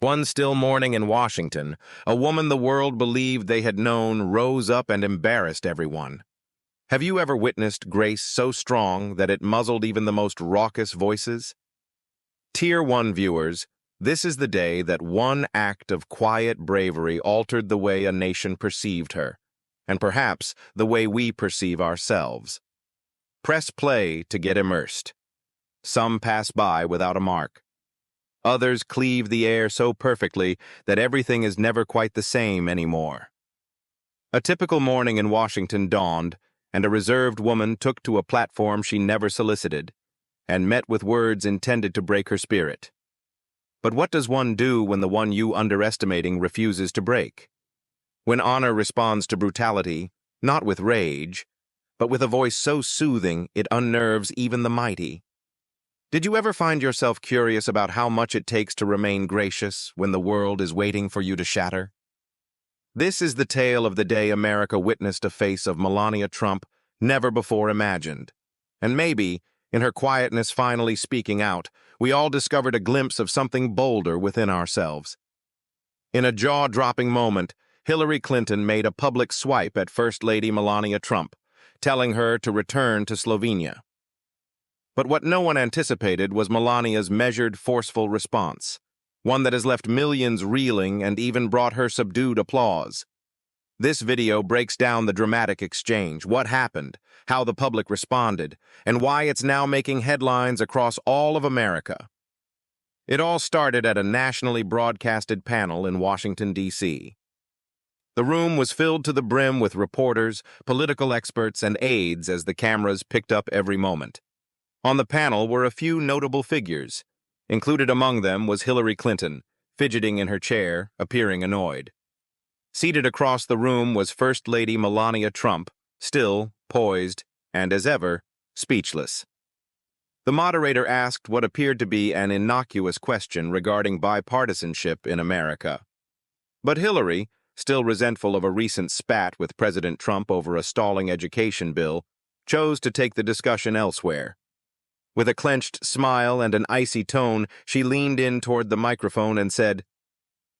One still morning in Washington, a woman the world believed they had known rose up and embarrassed everyone. Have you ever witnessed grace so strong that it muzzled even the most raucous voices? Tier 1 viewers, this is the day that one act of quiet bravery altered the way a nation perceived her, and perhaps the way we perceive ourselves. Press play to get immersed. Some pass by without a mark. Others cleave the air so perfectly that everything is never quite the same anymore. A typical morning in Washington dawned, and a reserved woman took to a platform she never solicited, and met with words intended to break her spirit. But what does one do when the one you underestimating refuses to break? When honor responds to brutality, not with rage, but with a voice so soothing it unnerves even the mighty. Did you ever find yourself curious about how much it takes to remain gracious when the world is waiting for you to shatter? This is the tale of the day America witnessed a face of Melania Trump never before imagined. And maybe, in her quietness finally speaking out, we all discovered a glimpse of something bolder within ourselves. In a jaw-dropping moment, Hillary Clinton made a public swipe at First Lady Melania Trump, telling her to return to Slovenia. But what no one anticipated was Melania's measured, forceful response, one that has left millions reeling and even brought her subdued applause. This video breaks down the dramatic exchange, what happened, how the public responded, and why it's now making headlines across all of America. It all started at a nationally broadcasted panel in Washington, D.C. The room was filled to the brim with reporters, political experts, and aides as the cameras picked up every moment. On the panel were a few notable figures. Included among them was Hillary Clinton, fidgeting in her chair, appearing annoyed. Seated across the room was First Lady Melania Trump, still, poised, and as ever, speechless. The moderator asked what appeared to be an innocuous question regarding bipartisanship in America. But Hillary, still resentful of a recent spat with President Trump over a stalling education bill, chose to take the discussion elsewhere. With a clenched smile and an icy tone, she leaned in toward the microphone and said,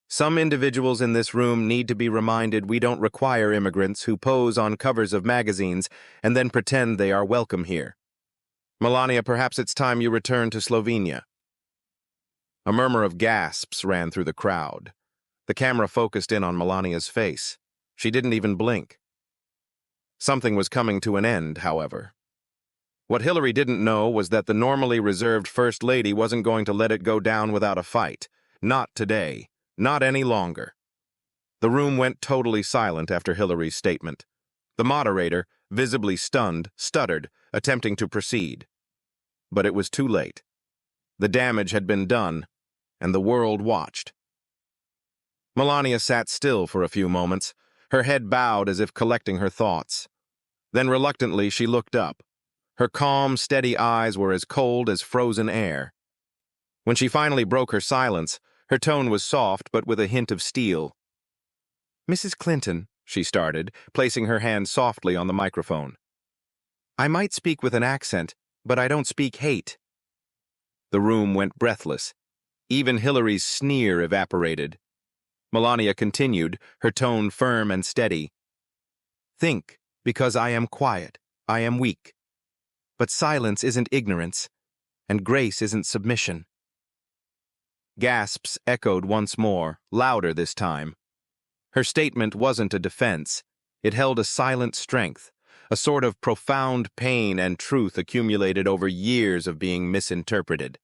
"Some individuals in this room need to be reminded we don't require immigrants who pose on covers of magazines and then pretend they are welcome here. Melania, perhaps it's time you return to Slovenia." A murmur of gasps ran through the crowd. The camera focused in on Melania's face. She didn't even blink. Something was coming to an end, however. What Hillary didn't know was that the normally reserved First Lady wasn't going to let it go down without a fight. Not today. Not any longer. The room went totally silent after Hillary's statement. The moderator, visibly stunned, stuttered, attempting to proceed. But it was too late. The damage had been done, and the world watched. Melania sat still for a few moments, her head bowed as if collecting her thoughts. Then reluctantly she looked up. Her calm, steady eyes were as cold as frozen air. When she finally broke her silence, her tone was soft but with a hint of steel. "Mrs. Clinton," she started, placing her hand softly on the microphone. "I might speak with an accent, but I don't speak hate." The room went breathless. Even Hillary's sneer evaporated. Melania continued, her tone firm and steady. "Think, because I am quiet, I am weak. But silence isn't ignorance, and grace isn't submission." Gasps echoed once more, louder this time. Her statement wasn't a defense. It held a silent strength, a sort of profound pain and truth accumulated over years of being misinterpreted.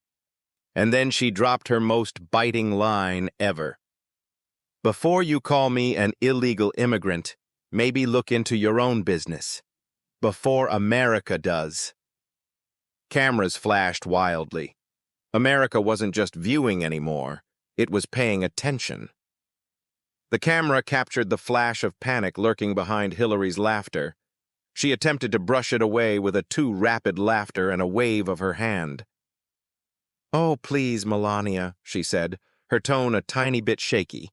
And then she dropped her most biting line ever. "Before you call me an illegal immigrant, maybe look into your own business. Before America does." Cameras flashed wildly. America wasn't just viewing anymore, it was paying attention. The camera captured the flash of panic lurking behind Hillary's laughter. She attempted to brush it away with a too rapid laughter and a wave of her hand. "Oh, please, Melania," she said, her tone a tiny bit shaky.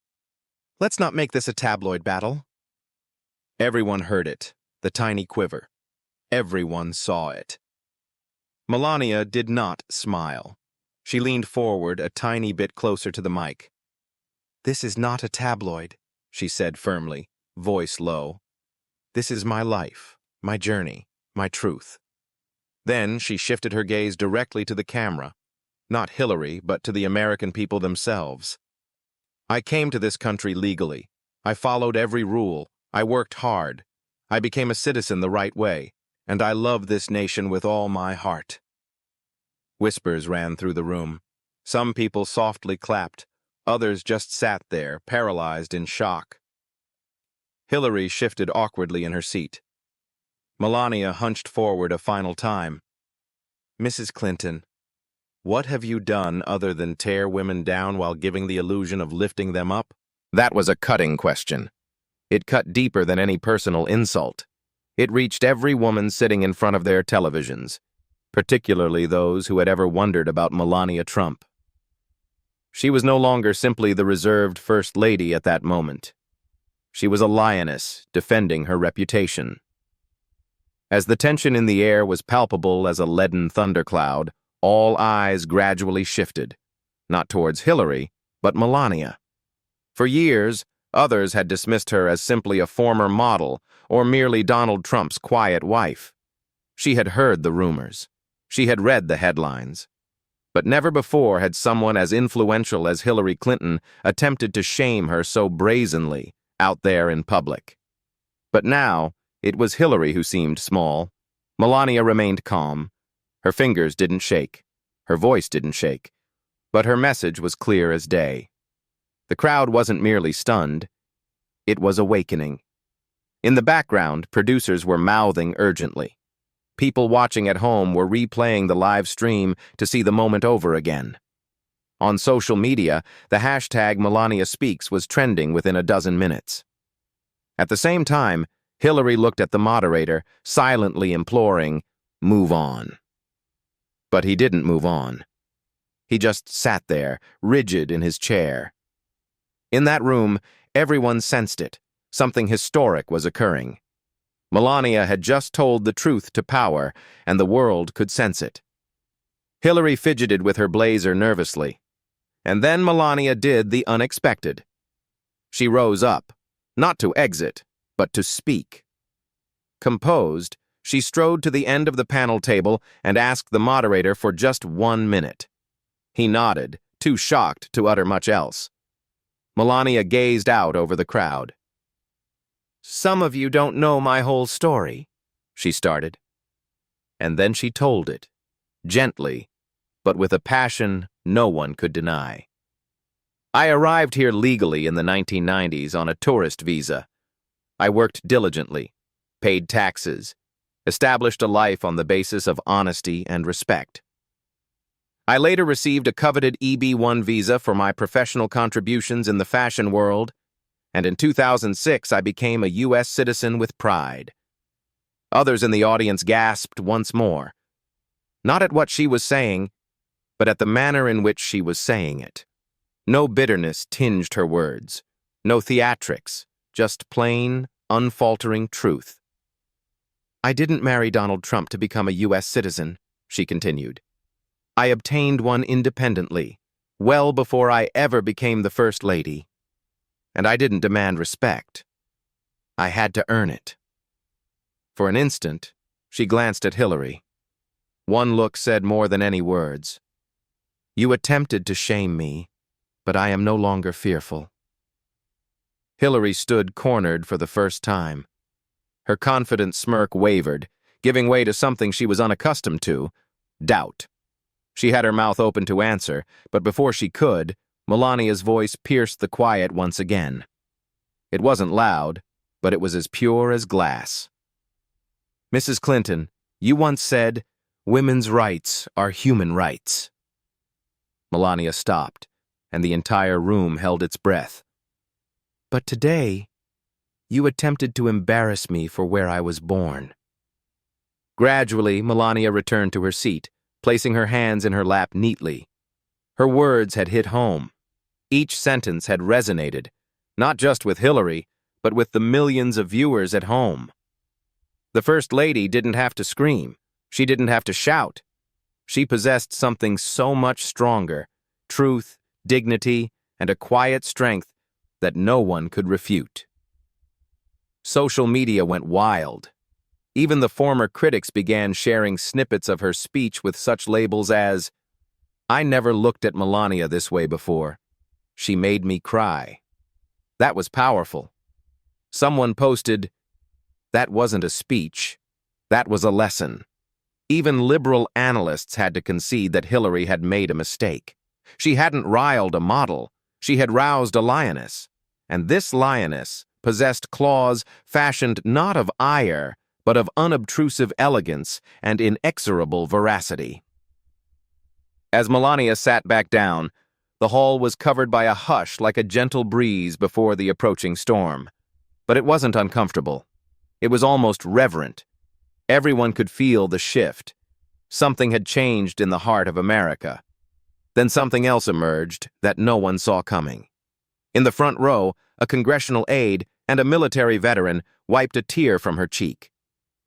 "Let's not make this a tabloid battle." Everyone heard it, the tiny quiver. Everyone saw it. Melania did not smile. She leaned forward a tiny bit closer to the mic. "This is not a tabloid," she said firmly, voice low. "This is my life, my journey, my truth." Then she shifted her gaze directly to the camera, not Hillary, but to the American people themselves. "I came to this country legally. I followed every rule. I worked hard. I became a citizen the right way, and I love this nation with all my heart." Whispers ran through the room. Some people softly clapped. Others just sat there, paralyzed in shock. Hillary shifted awkwardly in her seat. Melania hunched forward a final time. "Mrs. Clinton, what have you done other than tear women down while giving the illusion of lifting them up?" That was a cutting question. It cut deeper than any personal insult. It reached every woman sitting in front of their televisions, particularly those who had ever wondered about Melania Trump. She was no longer simply the reserved First Lady at that moment. She was a lioness defending her reputation. As the tension in the air was palpable as a leaden thundercloud, all eyes gradually shifted, not towards Hillary, but Melania. For years, others had dismissed her as simply a former model or merely Donald Trump's quiet wife. She had heard the rumors. She had read the headlines. But never before had someone as influential as Hillary Clinton attempted to shame her so brazenly out there in public. But now, it was Hillary who seemed small. Melania remained calm. Her fingers didn't shake. Her voice didn't shake. But her message was clear as day. The crowd wasn't merely stunned. It was awakening. In the background, producers were mouthing urgently. People watching at home were replaying the live stream to see the moment over again. On social media, the hashtag Melania Speaks was trending within a dozen minutes. At the same time, Hillary looked at the moderator, silently imploring, "Move on." But he didn't move on. He just sat there, rigid in his chair. In that room, everyone sensed it. Something historic was occurring. Melania had just told the truth to power, and the world could sense it. Hillary fidgeted with her blazer nervously. And then Melania did the unexpected. She rose up, not to exit, but to speak. Composed, she strode to the end of the panel table and asked the moderator for just 1 minute. He nodded, too shocked to utter much else. Melania gazed out over the crowd. "Some of you don't know my whole story," she started. And then she told it, gently, but with a passion no one could deny. "I arrived here legally in the 1990s on a tourist visa. I worked diligently, paid taxes, established a life on the basis of honesty and respect. I later received a coveted EB-1 visa for my professional contributions in the fashion world, and in 2006 I became a U.S. citizen with pride." Others in the audience gasped once more, not at what she was saying, but at the manner in which she was saying it. No bitterness tinged her words, no theatrics, just plain, unfaltering truth. "I didn't marry Donald Trump to become a U.S. citizen," she continued. "I obtained one independently, well before I ever became the First Lady. And I didn't demand respect. I had to earn it." For an instant, she glanced at Hillary. One look said more than any words. "You attempted to shame me, but I am no longer fearful." Hillary stood cornered for the first time. Her confident smirk wavered, giving way to something she was unaccustomed to, doubt. She had her mouth open to answer, but before she could, Melania's voice pierced the quiet once again. It wasn't loud, but it was as pure as glass. "Mrs. Clinton, you once said, 'Women's rights are human rights.'" Melania stopped, and the entire room held its breath. "But today, you attempted to embarrass me for where I was born." Gradually, Melania returned to her seat, placing her hands in her lap neatly. Her words had hit home. Each sentence had resonated, not just with Hillary, but with the millions of viewers at home. The First Lady didn't have to scream. She didn't have to shout. She possessed something so much stronger, truth, dignity, and a quiet strength that no one could refute. Social media went wild. Even the former critics began sharing snippets of her speech with such labels as, "I never looked at Melania this way before. She made me cry." That was powerful. Someone posted, "That wasn't a speech. That was a lesson." Even liberal analysts had to concede that Hillary had made a mistake. She hadn't riled a model. She had roused a lioness. And this lioness possessed claws fashioned not of ire, but of unobtrusive elegance and inexorable veracity. As Melania sat back down, the hall was covered by a hush like a gentle breeze before the approaching storm. But it wasn't uncomfortable. It was almost reverent. Everyone could feel the shift. Something had changed in the heart of America. Then something else emerged that no one saw coming. In the front row, a congressional aide and a military veteran wiped a tear from her cheek.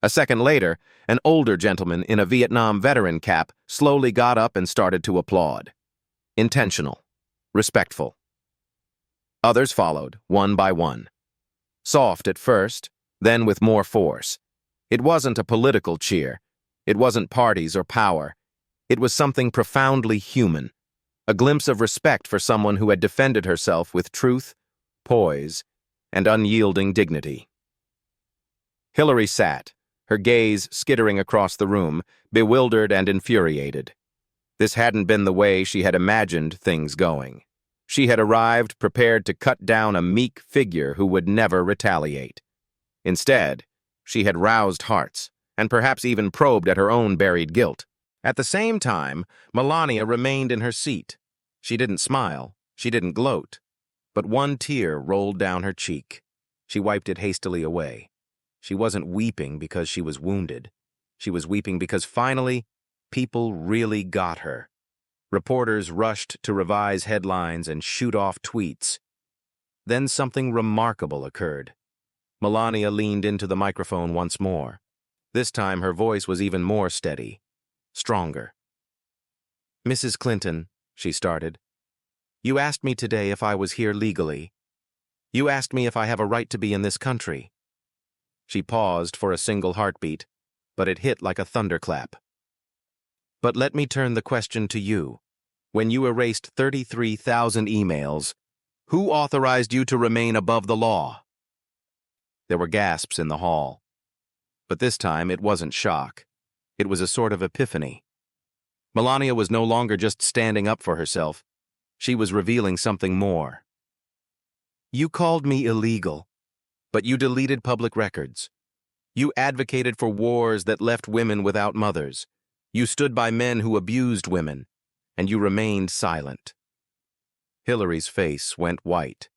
A second later, an older gentleman in a Vietnam veteran cap slowly got up and started to applaud. Intentional. Respectful. Others followed, one by one. Soft at first, then with more force. It wasn't a political cheer. It wasn't parties or power. It was something profoundly human. A glimpse of respect for someone who had defended herself with truth, poise, and unyielding dignity. Hillary sat, her gaze skittering across the room, bewildered and infuriated. This hadn't been the way she had imagined things going. She had arrived prepared to cut down a meek figure who would never retaliate. Instead, she had roused hearts, and perhaps even probed at her own buried guilt. At the same time, Melania remained in her seat. She didn't smile, she didn't gloat, but one tear rolled down her cheek. She wiped it hastily away. She wasn't weeping because she was wounded. She was weeping because finally, people really got her. Reporters rushed to revise headlines and shoot off tweets. Then something remarkable occurred. Melania leaned into the microphone once more. This time her voice was even more steady, stronger. "Mrs. Clinton," she started, "you asked me today if I was here legally. You asked me if I have a right to be in this country." She paused for a single heartbeat, but it hit like a thunderclap. "But let me turn the question to you. When you erased 33,000 emails, who authorized you to remain above the law?" There were gasps in the hall. But this time it wasn't shock. It was a sort of epiphany. Melania was no longer just standing up for herself. She was revealing something more. "You called me illegal, but you deleted public records. You advocated for wars that left women without mothers. You stood by men who abused women, and you remained silent." Hillary's face went white.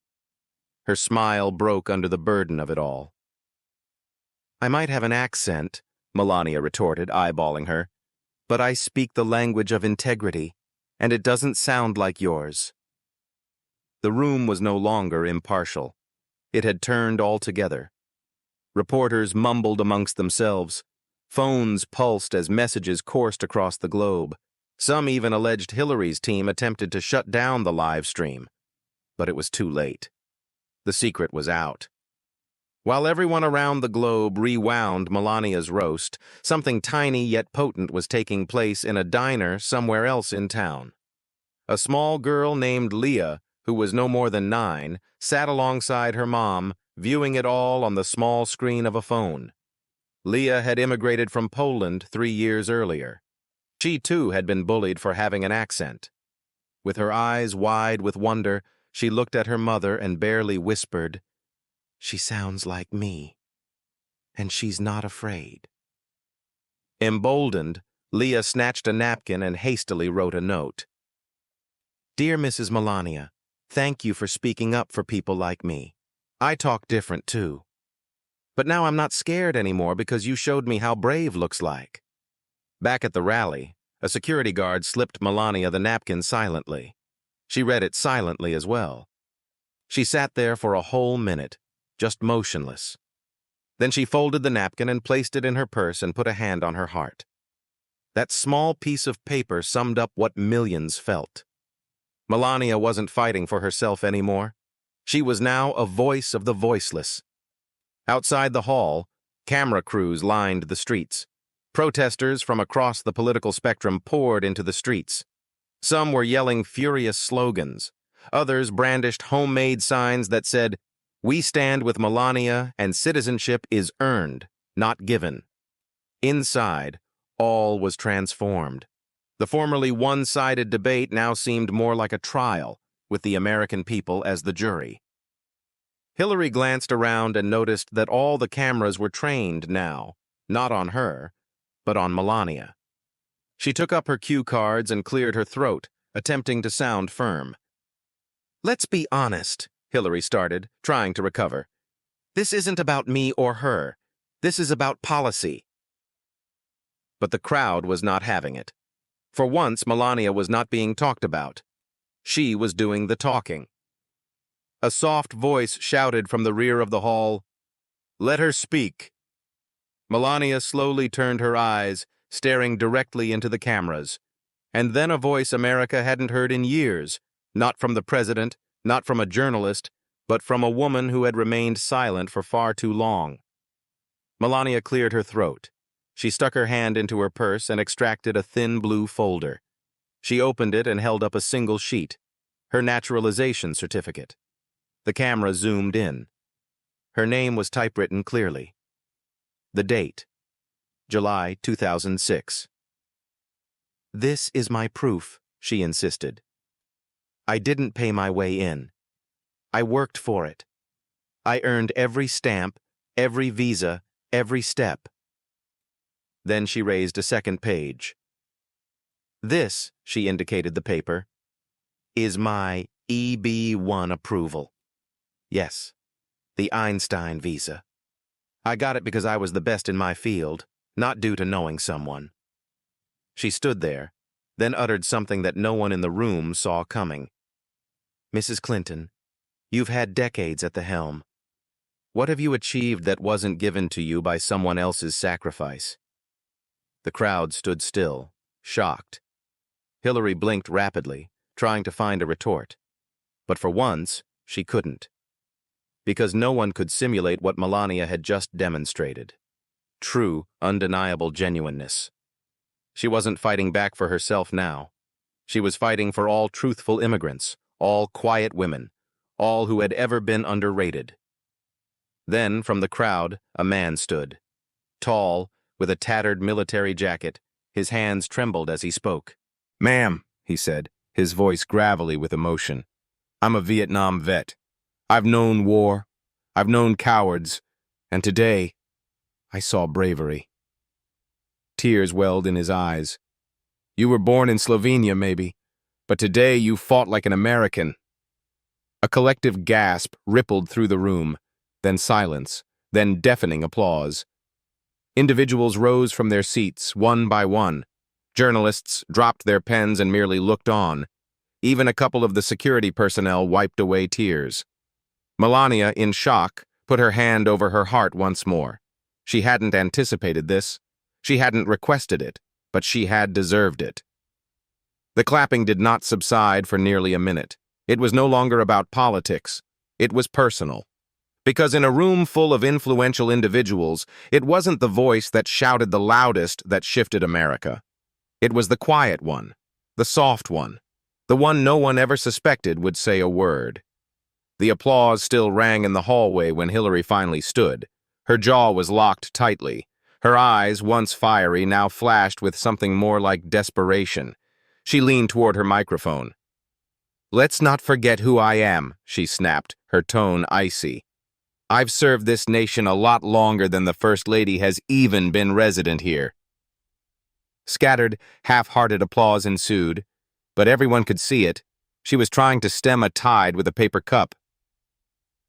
Her smile broke under the burden of it all. "I might have an accent," Melania retorted, eyeballing her, "but I speak the language of integrity, and it doesn't sound like yours." The room was no longer impartial. It had turned altogether. Reporters mumbled amongst themselves. Phones pulsed as messages coursed across the globe. Some even alleged Hillary's team attempted to shut down the live stream. But it was too late. The secret was out. While everyone around the globe rewound Melania's roast, something tiny yet potent was taking place in a diner somewhere else in town. A small girl named Leah, who was no more than 9, sat alongside her mom, viewing it all on the small screen of a phone. Leah had immigrated from Poland 3 years earlier. She too had been bullied for having an accent. With her eyes wide with wonder, she looked at her mother and barely whispered, "She sounds like me, and she's not afraid." Emboldened, Leah snatched a napkin and hastily wrote a note. "Dear Mrs. Melania, thank you for speaking up for people like me. I talk different too. But now I'm not scared anymore because you showed me how brave looks like." Back at the rally, a security guard slipped Melania the napkin silently. She read it silently as well. She sat there for a whole minute, just motionless. Then she folded the napkin and placed it in her purse and put a hand on her heart. That small piece of paper summed up what millions felt. Melania wasn't fighting for herself anymore. She was now a voice of the voiceless. Outside the hall, camera crews lined the streets. Protesters from across the political spectrum poured into the streets. Some were yelling furious slogans. Others brandished homemade signs that said, "We stand with Melania and citizenship is earned, not given." Inside, all was transformed. The formerly one-sided debate now seemed more like a trial, with the American people as the jury. Hillary glanced around and noticed that all the cameras were trained now, not on her, but on Melania. She took up her cue cards and cleared her throat, attempting to sound firm. "Let's be honest," Hillary started, trying to recover. "This isn't about me or her. This is about policy." But the crowd was not having it. For once, Melania was not being talked about. She was doing the talking. A soft voice shouted from the rear of the hall, "Let her speak." Melania slowly turned her eyes, staring directly into the cameras. And then a voice America hadn't heard in years, not from the president, not from a journalist, but from a woman who had remained silent for far too long. Melania cleared her throat. She stuck her hand into her purse and extracted a thin blue folder. She opened it and held up a single sheet, her naturalization certificate. The camera zoomed in. Her name was typewritten clearly. The date, July 2006. "This is my proof," she insisted. "I didn't pay my way in. I worked for it. I earned every stamp, every visa, every step." Then she raised a second page. "This," she indicated the paper, "is my EB-1 approval. Yes, the Einstein visa. I got it because I was the best in my field, not due to knowing someone." She stood there, then uttered something that no one in the room saw coming. "Mrs. Clinton, you've had decades at the helm. What have you achieved that wasn't given to you by someone else's sacrifice?" The crowd stood still, shocked. Hillary blinked rapidly, trying to find a retort. But for once, she couldn't. Because no one could simulate what Melania had just demonstrated. True, undeniable genuineness. She wasn't fighting back for herself now. She was fighting for all truthful immigrants, all quiet women, all who had ever been underrated. Then, from the crowd, a man stood. Tall, with a tattered military jacket, his hands trembled as he spoke. "Ma'am," he said, his voice gravelly with emotion, "I'm a Vietnam vet. I've known war. I've known cowards. And today, I saw bravery." Tears welled in his eyes. "You were born in Slovenia, maybe, but today you fought like an American." A collective gasp rippled through the room, then silence, then deafening applause. Individuals rose from their seats, one by one. Journalists dropped their pens and merely looked on. Even a couple of the security personnel wiped away tears. Melania, in shock, put her hand over her heart once more. She hadn't anticipated this. She hadn't requested it, but she had deserved it. The clapping did not subside for nearly a minute. It was no longer about politics. It was personal. Because in a room full of influential individuals, it wasn't the voice that shouted the loudest that shifted America. It was the quiet one, the soft one, the one no one ever suspected would say a word. The applause still rang in the hallway when Hillary finally stood. Her jaw was locked tightly. Her eyes, once fiery, now flashed with something more like desperation. She leaned toward her microphone. "Let's not forget who I am," she snapped, her tone icy. "I've served this nation a lot longer than the First Lady has even been resident here." Scattered, half-hearted applause ensued, but everyone could see it. She was trying to stem a tide with a paper cup.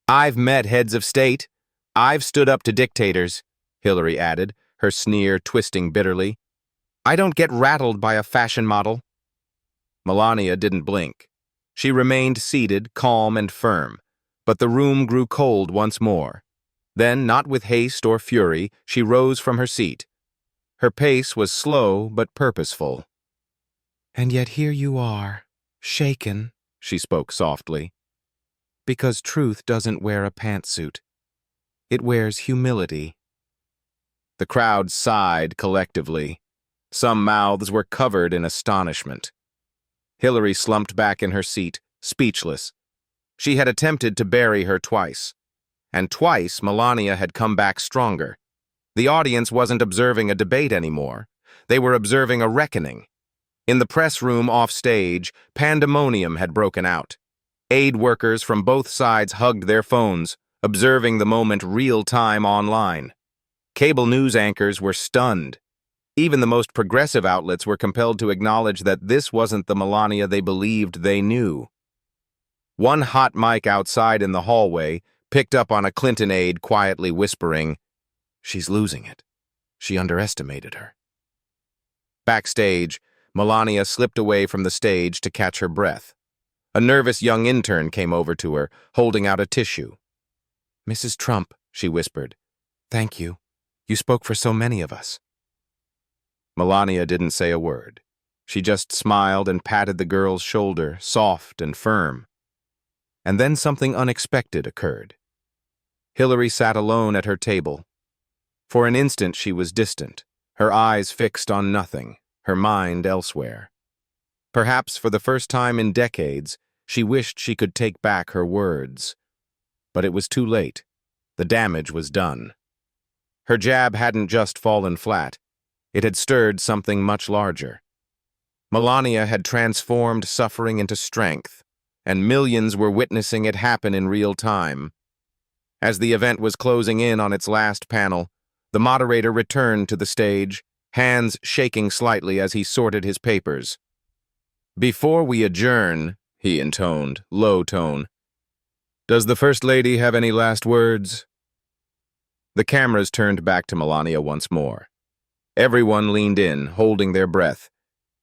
"I've met heads of state. I've stood up to dictators," Hillary added, her sneer twisting bitterly. "I don't get rattled by a fashion model." Melania didn't blink. She remained seated, calm and firm, but the room grew cold once more. Then, not with haste or fury, she rose from her seat. Her pace was slow but purposeful. "And yet here you are, shaken," she spoke softly. Because truth doesn't wear a pantsuit. It wears humility. The crowd sighed collectively. Some mouths were covered in astonishment. Hillary slumped back in her seat, speechless. She had attempted to bury her twice. And twice Melania had come back stronger. The audience wasn't observing a debate anymore. They were observing a reckoning. In the press room off stage, pandemonium had broken out. Aid workers from both sides hugged their phones, observing the moment real-time online. Cable news anchors were stunned. Even the most progressive outlets were compelled to acknowledge that this wasn't the Melania they believed they knew. One hot mic outside in the hallway picked up on a Clinton aide quietly whispering, "She's losing it. She underestimated her." Backstage, Melania slipped away from the stage to catch her breath. A nervous young intern came over to her, holding out a tissue. "Mrs. Trump," she whispered, "thank you. You spoke for so many of us." Melania didn't say a word. She just smiled and patted the girl's shoulder, soft and firm. And then something unexpected occurred. Hillary sat alone at her table. For an instant she was distant, her eyes fixed on nothing, her mind elsewhere. Perhaps for the first time in decades, she wished she could take back her words. But it was too late. The damage was done. Her jab hadn't just fallen flat. It had stirred something much larger. Melania had transformed suffering into strength, and millions were witnessing it happen in real time. As the event was closing in on its last panel, the moderator returned to the stage, hands shaking slightly as he sorted his papers. "Before we adjourn," he intoned, low tone, "does the First Lady have any last words?" The cameras turned back to Melania once more. Everyone leaned in, holding their breath.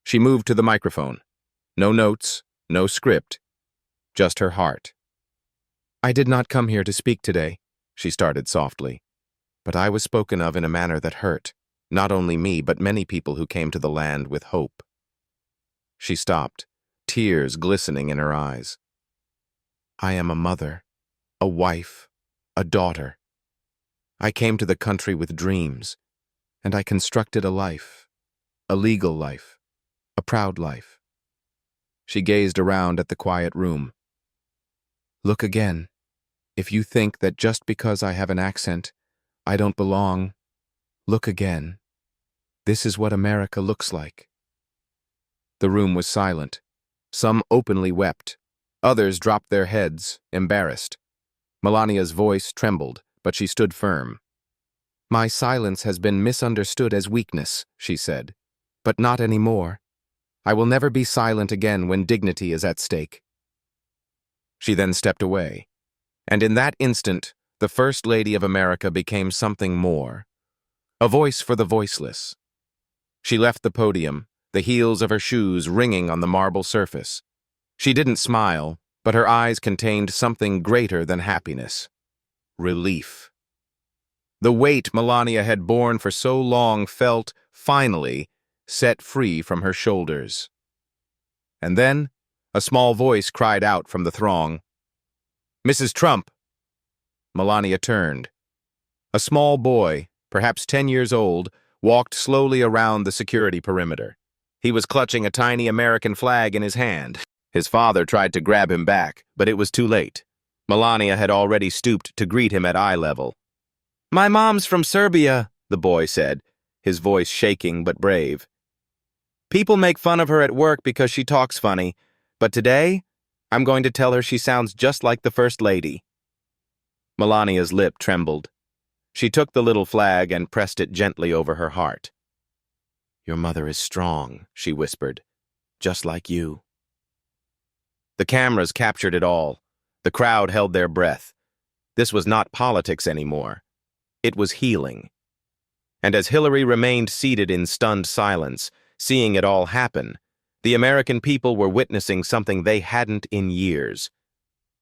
She moved to the microphone. No notes, no script, just her heart. "I did not come here to speak today," she started softly. "But I was spoken of in a manner that hurt, not only me, but many people who came to the land with hope." She stopped, tears glistening in her eyes. "I am a mother, a wife, a daughter. I came to the country with dreams, and I constructed a life, a legal life, a proud life." She gazed around at the quiet room. "Look again. If you think that just because I have an accent, I don't belong, look again. This is what America looks like." The room was silent. Some openly wept. Others dropped their heads, embarrassed. Melania's voice trembled, but she stood firm. "My silence has been misunderstood as weakness," she said, "but not anymore. I will never be silent again when dignity is at stake." She then stepped away, and in that instant, the First Lady of America became something more, a voice for the voiceless. She left the podium, the heels of her shoes ringing on the marble surface. She didn't smile, but her eyes contained something greater than happiness. Relief. The weight Melania had borne for so long felt, finally, set free from her shoulders. And then, a small voice cried out from the throng, "Mrs. Trump!" Melania turned. A small boy, perhaps 10 years old, walked slowly around the security perimeter. He was clutching a tiny American flag in his hand. His father tried to grab him back, but it was too late. Melania had already stooped to greet him at eye level. "My mom's from Serbia," the boy said, his voice shaking but brave. "People make fun of her at work because she talks funny, but today, I'm going to tell her she sounds just like the First Lady." Melania's lip trembled. She took the little flag and pressed it gently over her heart. "Your mother is strong," she whispered, "just like you." The cameras captured it all. The crowd held their breath. This was not politics anymore. It was healing. And as Hillary remained seated in stunned silence, seeing it all happen, the American people were witnessing something they hadn't in years.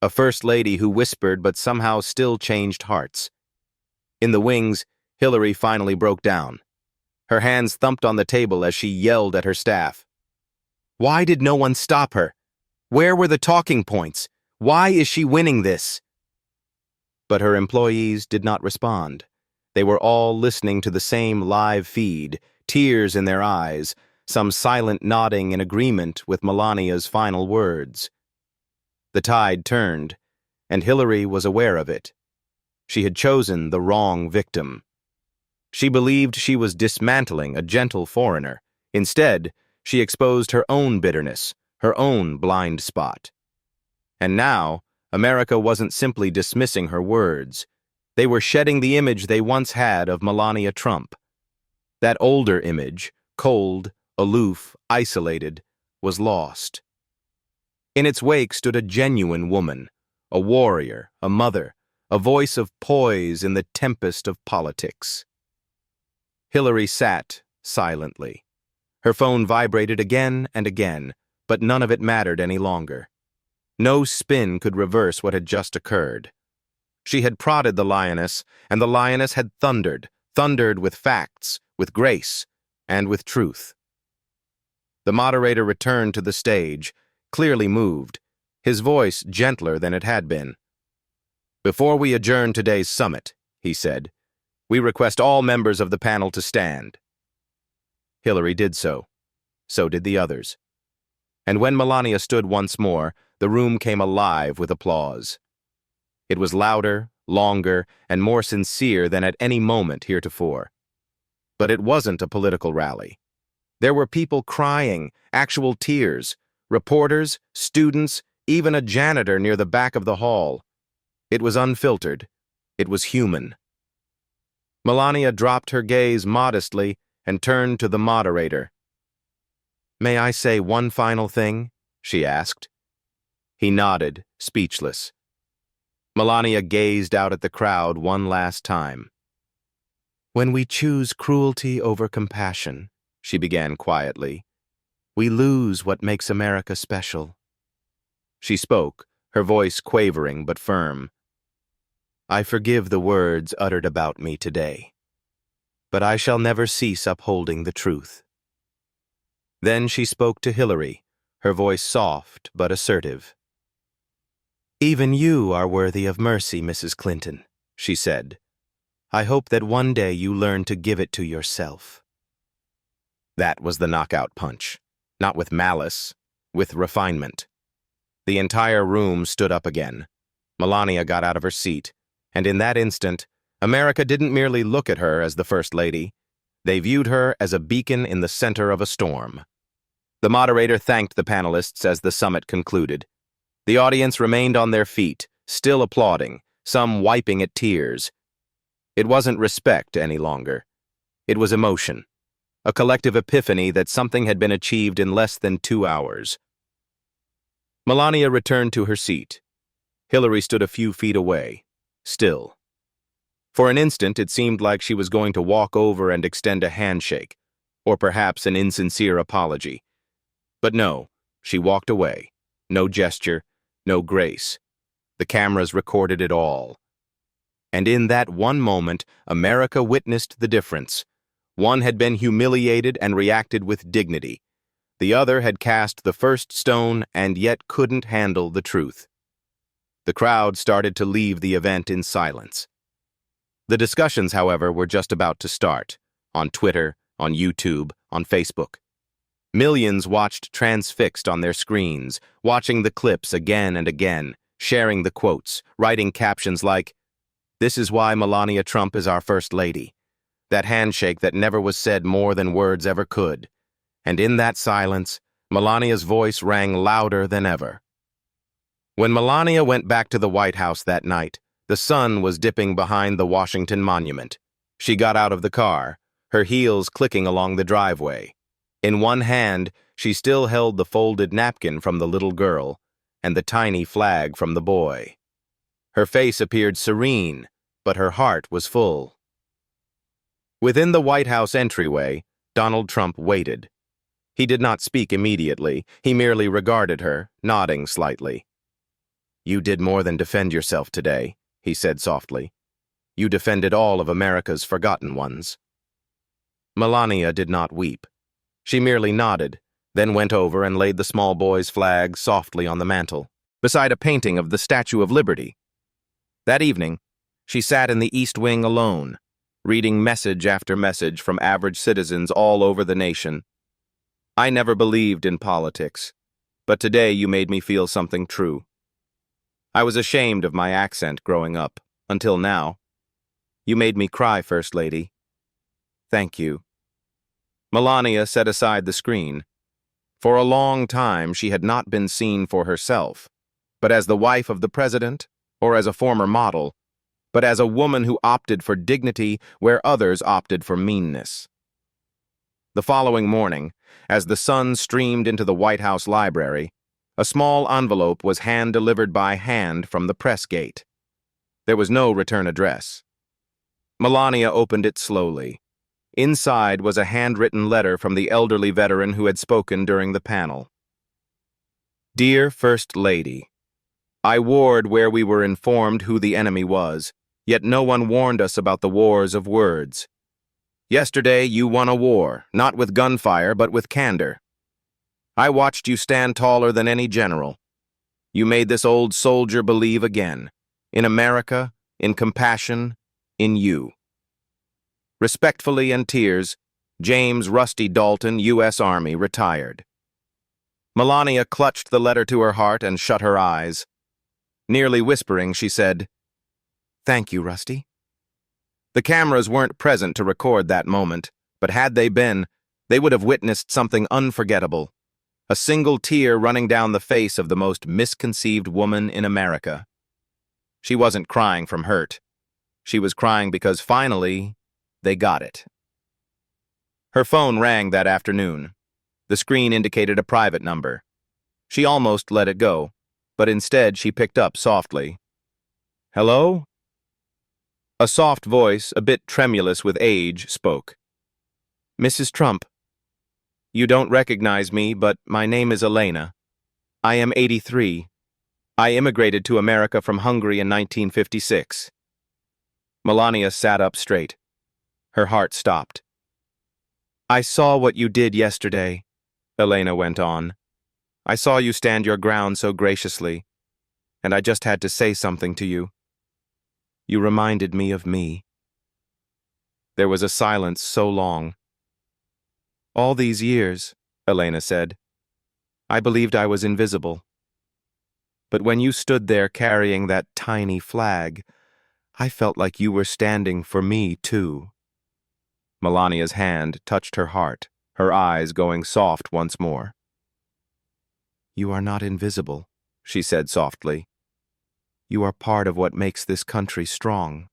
A First Lady who whispered but somehow still changed hearts. In the wings, Hillary finally broke down. Her hands thumped on the table as she yelled at her staff. Why did no one stop her? Where were the talking points? Why is she winning this?" But her employees did not respond. They were all listening to the same live feed, tears in their eyes, some silent nodding in agreement with Melania's final words. The tide turned, and Hillary was aware of it. She had chosen the wrong victim. She believed she was dismantling a gentle foreigner. Instead, she exposed her own bitterness, her own blind spot. And now, America wasn't simply dismissing her words. They were shedding the image they once had of Melania Trump. That older image, cold, aloof, isolated, was lost. In its wake stood a genuine woman, a warrior, a mother, a voice of poise in the tempest of politics. Hillary sat silently. Her phone vibrated again and again, but none of it mattered any longer. No spin could reverse what had just occurred. She had prodded the lioness, and the lioness had thundered with facts, with grace, and with truth. The moderator returned to the stage, clearly moved, his voice gentler than it had been. "Before we adjourn today's summit," he said, "we request all members of the panel to stand." Hillary did so. So did the others. And when Melania stood once more, the room came alive with applause. It was louder, longer, and more sincere than at any moment heretofore. But it wasn't a political rally. There were people crying, actual tears, reporters, students, even a janitor near the back of the hall. It was unfiltered. It was human. Melania dropped her gaze modestly and turned to the moderator. "May I say one final thing?" she asked. He nodded, speechless. Melania gazed out at the crowd one last time. "When we choose cruelty over compassion," she began quietly, "we lose what makes America special." She spoke, her voice quavering but firm. "I forgive the words uttered about me today, but I shall never cease upholding the truth." Then she spoke to Hillary, her voice soft but assertive. "Even you are worthy of mercy, Mrs. Clinton," she said. "I hope that one day you learn to give it to yourself." That was the knockout punch, not with malice, with refinement. The entire room stood up again. Melania got out of her seat, and in that instant, America didn't merely look at her as the First Lady. They viewed her as a beacon in the center of a storm. The moderator thanked the panelists as the summit concluded. The audience remained on their feet, still applauding, some wiping at tears. It wasn't respect any longer. It was emotion, a collective epiphany that something had been achieved in less than 2 hours. Melania returned to her seat. Hillary stood a few feet away, still. For an instant, it seemed like she was going to walk over and extend a handshake, or perhaps an insincere apology. But no, she walked away. No gesture, no grace. The cameras recorded it all. And in that one moment, America witnessed the difference. One had been humiliated and reacted with dignity. The other had cast the first stone and yet couldn't handle the truth. The crowd started to leave the event in silence. The discussions, however, were just about to start, on Twitter, on YouTube, on Facebook. Millions watched transfixed on their screens, watching the clips again and again, sharing the quotes, writing captions like, "This is why Melania Trump is our First Lady," that handshake that never was said more than words ever could. And in that silence, Melania's voice rang louder than ever. When Melania went back to the White House that night, the sun was dipping behind the Washington Monument. She got out of the car, her heels clicking along the driveway. In one hand, she still held the folded napkin from the little girl and the tiny flag from the boy. Her face appeared serene, but her heart was full. Within the White House entryway, Donald Trump waited. He did not speak immediately. He merely regarded her, nodding slightly. "You did more than defend yourself today," he said softly. "You defended all of America's forgotten ones." Melania did not weep. She merely nodded, then went over and laid the small boy's flag softly on the mantel. beside a painting of the Statue of Liberty. That evening, she sat in the East Wing alone, reading message after message from average citizens all over the nation. I never believed in politics, but today you made me feel something true. I was ashamed of my accent growing up, until now. You made me cry, First Lady. Thank you. Melania set aside the screen. For a long time, she had not been seen for herself, but as the wife of the president, or as a former model, but as a woman who opted for dignity where others opted for meanness. The following morning, as the sun streamed into the White House library, a small envelope was hand-delivered by hand from the press gate. There was no return address. Melania opened it slowly. Inside was a handwritten letter from the elderly veteran who had spoken during the panel. Dear First Lady, I warred where we were informed who the enemy was, yet no one warned us about the wars of words. Yesterday you won a war, not with gunfire but with candor. I watched you stand taller than any general. You made this old soldier believe again, in America, in compassion, in you. Respectfully and tears, James Rusty Dalton, U.S. Army, retired. Melania clutched the letter to her heart and shut her eyes. Nearly whispering, she said, Thank you, Rusty. The cameras weren't present to record that moment, but had they been, they would have witnessed something unforgettable. A single tear running down the face of the most misconceived woman in America. She wasn't crying from hurt. She was crying because finally, they got it. Her phone rang that afternoon. The screen indicated a private number. She almost let it go, but instead she picked up softly. Hello? A soft voice, a bit tremulous with age, spoke. Mrs. Trump. You don't recognize me, but my name is Elena. I am 83. I immigrated to America from Hungary in 1956. Melania sat up straight. Her heart stopped. I saw what you did yesterday, Elena went on. I saw you stand your ground so graciously, and I just had to say something to you. You reminded me of me. There was a silence so long. All these years, Elena said, I believed I was invisible. But when you stood there carrying that tiny flag, I felt like you were standing for me, too. Melania's hand touched her heart, her eyes going soft once more. You are not invisible, she said softly. You are part of what makes this country strong.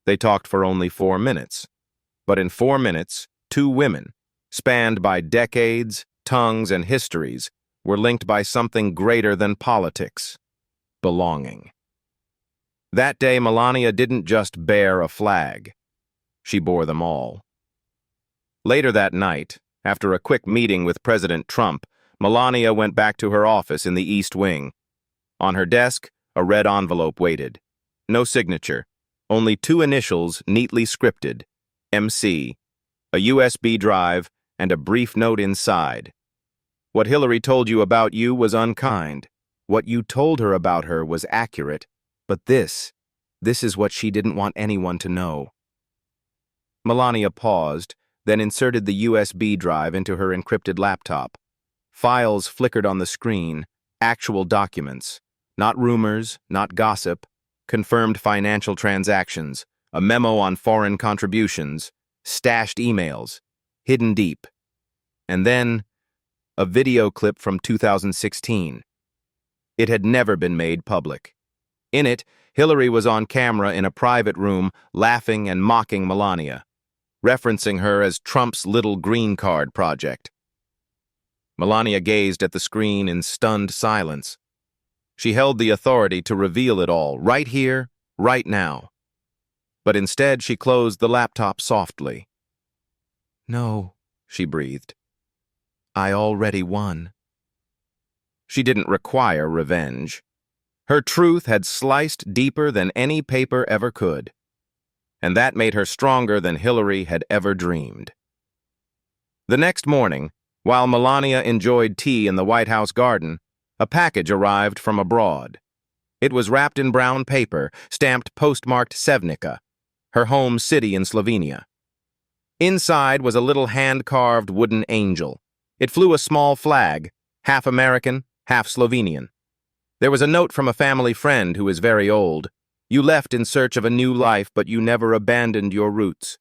They talked for only 4 minutes, but in 4 minutes, 2 women, spanned by decades, tongues, and histories, were linked by something greater than politics: belonging. That day, Melania didn't just bear a flag. She bore them all. Later that night, after a quick meeting with President Trump, Melania went back to her office in the East Wing. On her desk, a red envelope waited. No signature, only 2 initials neatly scripted: MC, a USB drive, and a brief note inside. What Hillary told you about you was unkind. What you told her about her was accurate, but this is what she didn't want anyone to know. Melania paused, then inserted the USB drive into her encrypted laptop. Files flickered on the screen, actual documents, not rumors, not gossip, confirmed financial transactions, a memo on foreign contributions, stashed emails, hidden deep. And then, a video clip from 2016. It had never been made public. In it, Hillary was on camera in a private room, laughing and mocking Melania, referencing her as Trump's little green card project. Melania gazed at the screen in stunned silence. She held the authority to reveal it all, right here, right now. But instead, she closed the laptop softly. No, she breathed. I already won. She didn't require revenge. Her truth had sliced deeper than any paper ever could, and that made her stronger than Hillary had ever dreamed. The next morning, while Melania enjoyed tea in the White House garden, A package arrived from abroad. It was wrapped in brown paper, stamped postmarked Sevnica, her home city in Slovenia. Inside was a little hand-carved wooden angel. It flew a small flag, half American, half Slovenian. There was a note from a family friend who is very old. You left in search of a new life, but you never abandoned your roots.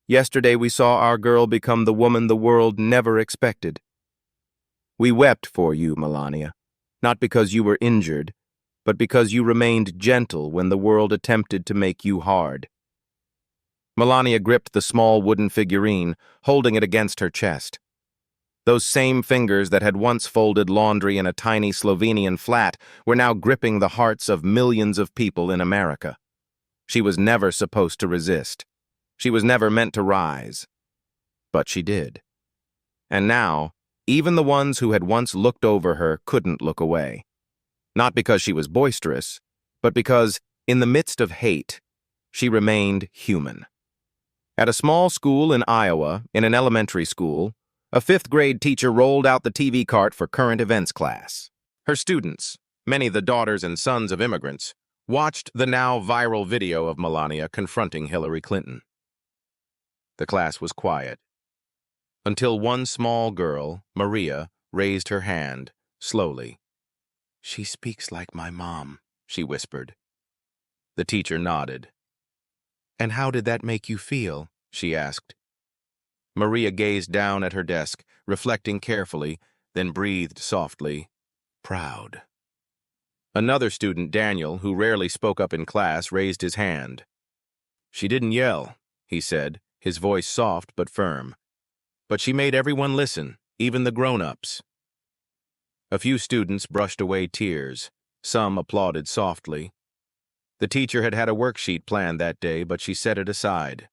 Yesterday we saw our girl become the woman the world never expected. We wept for you, Melania, not because you were injured, but because you remained gentle when the world attempted to make you hard. Melania gripped the small wooden figurine, holding it against her chest. Those same fingers that had once folded laundry in a tiny Slovenian flat were now gripping the hearts of millions of people in America. She was never supposed to resist. She was never meant to rise. But she did. And now, even the ones who had once looked over her couldn't look away. Not because she was boisterous, but because, in the midst of hate, she remained human. At a small school in Iowa, in an elementary school, a fifth-grade teacher rolled out the TV cart for current events class. Her students, many the daughters and sons of immigrants, watched the now viral video of Melania confronting Hillary Clinton. The class was quiet, until one small girl, Maria, raised her hand, slowly. "She speaks like my mom," she whispered. The teacher nodded. "And how did that make you feel?" she asked. Maria gazed down at her desk, reflecting carefully, then breathed softly, "Proud." Another student, Daniel, who rarely spoke up in class, raised his hand. "She didn't yell," he said, his voice soft but firm. "But she made everyone listen, even the grown-ups." A few students brushed away tears. Some applauded softly. The teacher had had a worksheet planned that day, but she set it aside.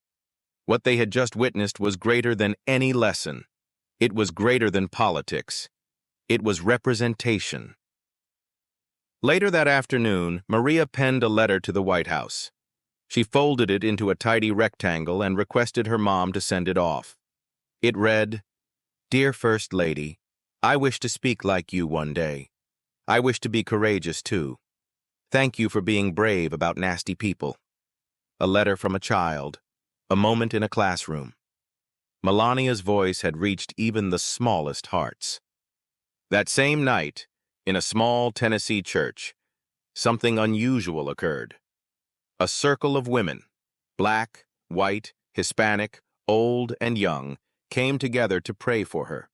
What they had just witnessed was greater than any lesson. It was greater than politics. It was representation. Later that afternoon, Maria penned a letter to the White House. She folded it into a tidy rectangle and requested her mom to send it off. It read, "Dear First Lady, I wish to speak like you one day. I wish to be courageous too. Thank you for being brave about nasty people." A letter from a child, a moment in a classroom. Melania's voice had reached even the smallest hearts. That same night, in a small Tennessee church, something unusual occurred. A circle of women, black, white, Hispanic, old, and young, came together to pray for her.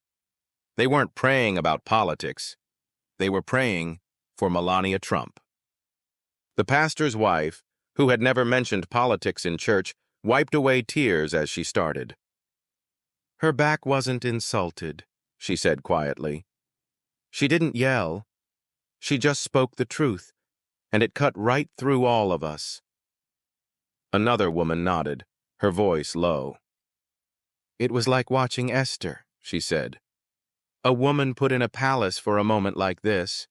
They weren't praying about politics. They were praying for Melania Trump. The pastor's wife, who had never mentioned politics in church, wiped away tears as she started. "Her back wasn't insulted," she said quietly. "She didn't yell. She just spoke the truth, and it cut right through all of us." Another woman nodded, her voice low. "It was like watching Esther," she said. "A woman put in a palace for a moment like this."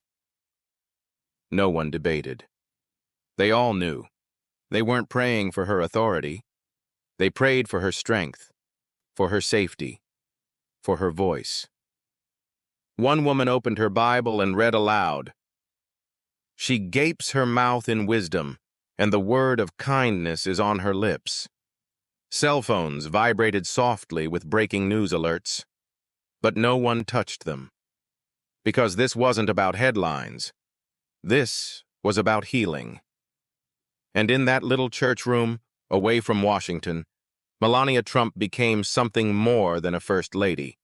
No one debated. They all knew. They weren't praying for her authority. They prayed for her strength, for her safety, for her voice. One woman opened her Bible and read aloud. "She gapes her mouth in wisdom, and the word of kindness is on her lips." Cell phones vibrated softly with breaking news alerts, but no one touched them. Because this wasn't about headlines. This was about healing. And in that little church room, away from Washington, Melania Trump became something more than a first lady.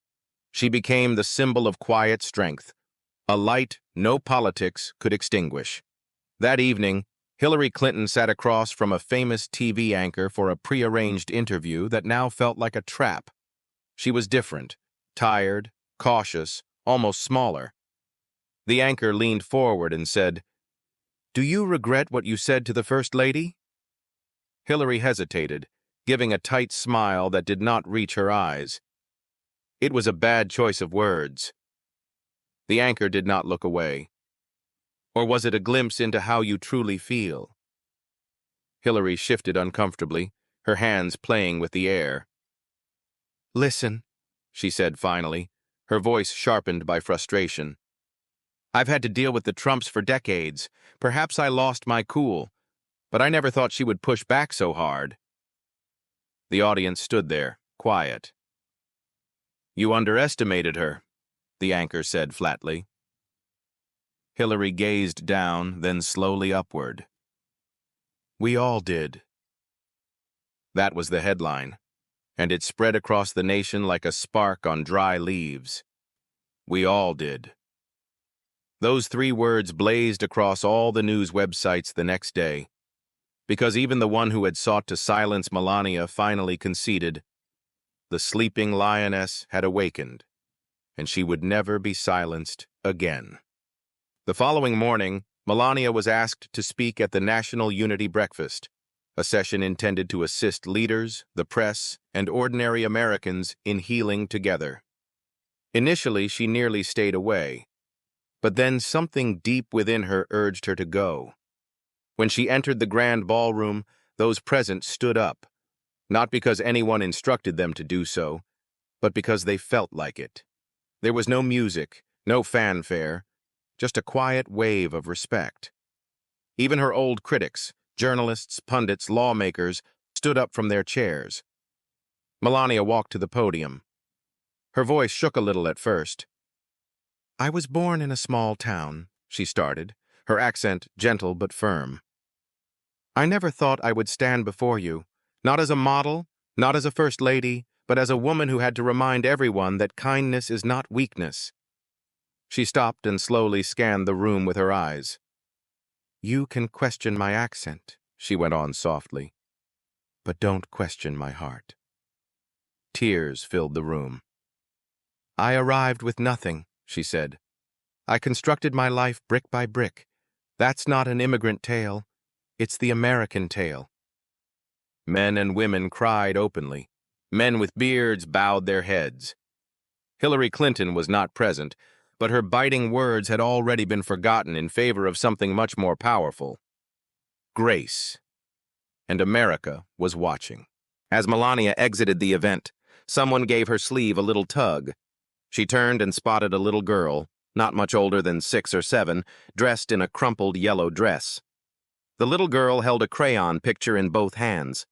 She became the symbol of quiet strength, a light no politics could extinguish. That evening, Hillary Clinton sat across from a famous TV anchor for a prearranged interview that now felt like a trap. She was different, tired, cautious, almost smaller. The anchor leaned forward and said, "Do you regret what you said to the First Lady?" Hillary hesitated, giving a tight smile that did not reach her eyes. It was a bad choice of words. The anchor did not look away. "Or was it a glimpse into how you truly feel?" Hillary shifted uncomfortably, her hands playing with the air. "Listen," she said finally, her voice sharpened by frustration. I've had to deal with the Trumps for decades. Perhaps I lost my cool, but I never thought she would push back so hard." The audience stood there, quiet. "You underestimated her," the anchor said flatly. Hillary gazed down, then slowly upward. "We all did." That was the headline, and it spread across the nation like a spark on dry leaves. We all did. Those 3 words blazed across all the news websites the next day, because even the one who had sought to silence Melania finally conceded. The sleeping lioness had awakened, and she would never be silenced again. The following morning, Melania was asked to speak at the National Unity Breakfast, a session intended to assist leaders, the press, and ordinary Americans in healing together. Initially, she nearly stayed away, but then something deep within her urged her to go. When she entered the grand ballroom, those present stood up, not because anyone instructed them to do so, but because they felt like it. There was no music, no fanfare, just a quiet wave of respect. Even her old critics, journalists, pundits, lawmakers, stood up from their chairs. Melania walked to the podium. Her voice shook a little at first. "I was born in a small town," she started, her accent gentle but firm. "I never thought I would stand before you, not as a model, not as a first lady, but as a woman who had to remind everyone that kindness is not weakness." She stopped and slowly scanned the room with her eyes. "You can question my accent," she went on softly, "but don't question my heart." Tears filled the room. "I arrived with nothing," she said. "I constructed my life brick by brick. That's not an immigrant tale. It's the American tale." Men and women cried openly. Men with beards bowed their heads. Hillary Clinton was not present, but her biting words had already been forgotten in favor of something much more powerful: grace. And America was watching. As Melania exited the event, someone gave her sleeve a little tug. She turned and spotted a little girl, not much older than 6 or 7, dressed in a crumpled yellow dress. The little girl held a crayon picture in both hands.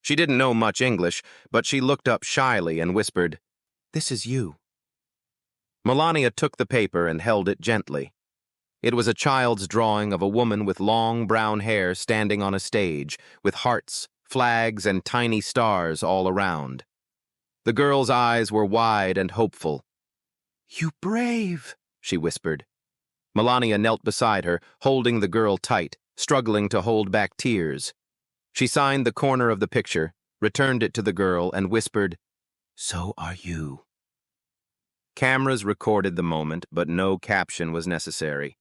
She didn't know much English, but she looked up shyly and whispered, "This is you." Melania took the paper and held it gently. It was a child's drawing of a woman with long brown hair standing on a stage, with hearts, flags, and tiny stars all around. The girl's eyes were wide and hopeful. "You brave," she whispered. Melania knelt beside her, holding the girl tight, struggling to hold back tears. She signed the corner of the picture, returned it to the girl, and whispered, "So are you." Cameras recorded the moment, but no caption was necessary,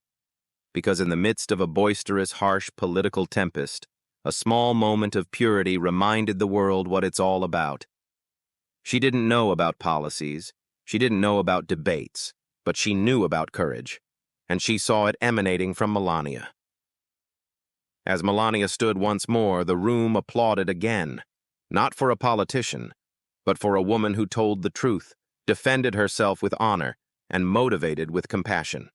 because in the midst of a boisterous, harsh political tempest, a small moment of purity reminded the world what it's all about. She didn't know about policies, she didn't know about debates, but she knew about courage, and she saw it emanating from Melania. As Melania stood once more, the room applauded again, not for a politician, but for a woman who told the truth, defended herself with honor, and motivated with compassion.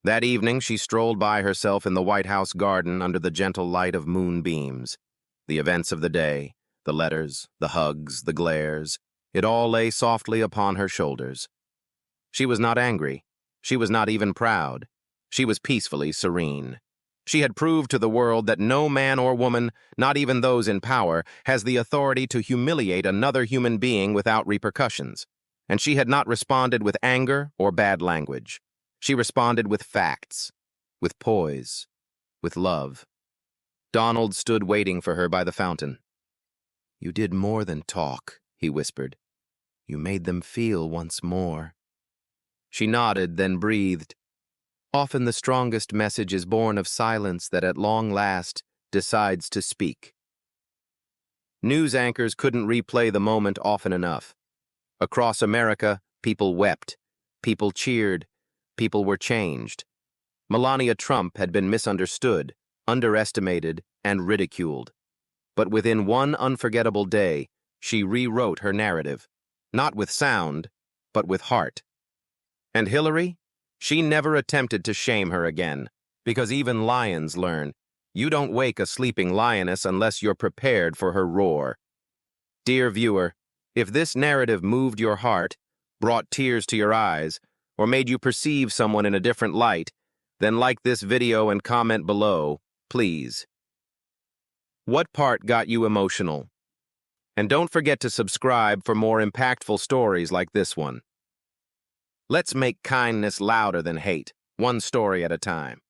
That evening, she strolled by herself in the White House garden under the gentle light of moonbeams. The events of the day, the letters, the hugs, the glares, it all lay softly upon her shoulders. She was not angry. She was not even proud. She was peacefully serene. She had proved to the world that no man or woman, not even those in power, has the authority to humiliate another human being without repercussions. And she had not responded with anger or bad language. She responded with facts, with poise, with love. Donald stood waiting for her by the fountain. "You did more than talk," he whispered. "You made them feel once more." She nodded, then breathed. Often the strongest message is born of silence that at long last decides to speak. News anchors couldn't replay the moment often enough. Across America, people wept, people cheered, people were changed. Melania Trump had been misunderstood, underestimated, and ridiculed. But within one unforgettable day, she rewrote her narrative, not with sound, but with heart. And Hillary? She never attempted to shame her again, because even lions learn. You don't wake a sleeping lioness unless you're prepared for her roar. Dear viewer, if this narrative moved your heart, brought tears to your eyes, or made you perceive someone in a different light, then like this video and comment below, please. What part got you emotional? And don't forget to subscribe for more impactful stories like this one. Let's make kindness louder than hate, one story at a time.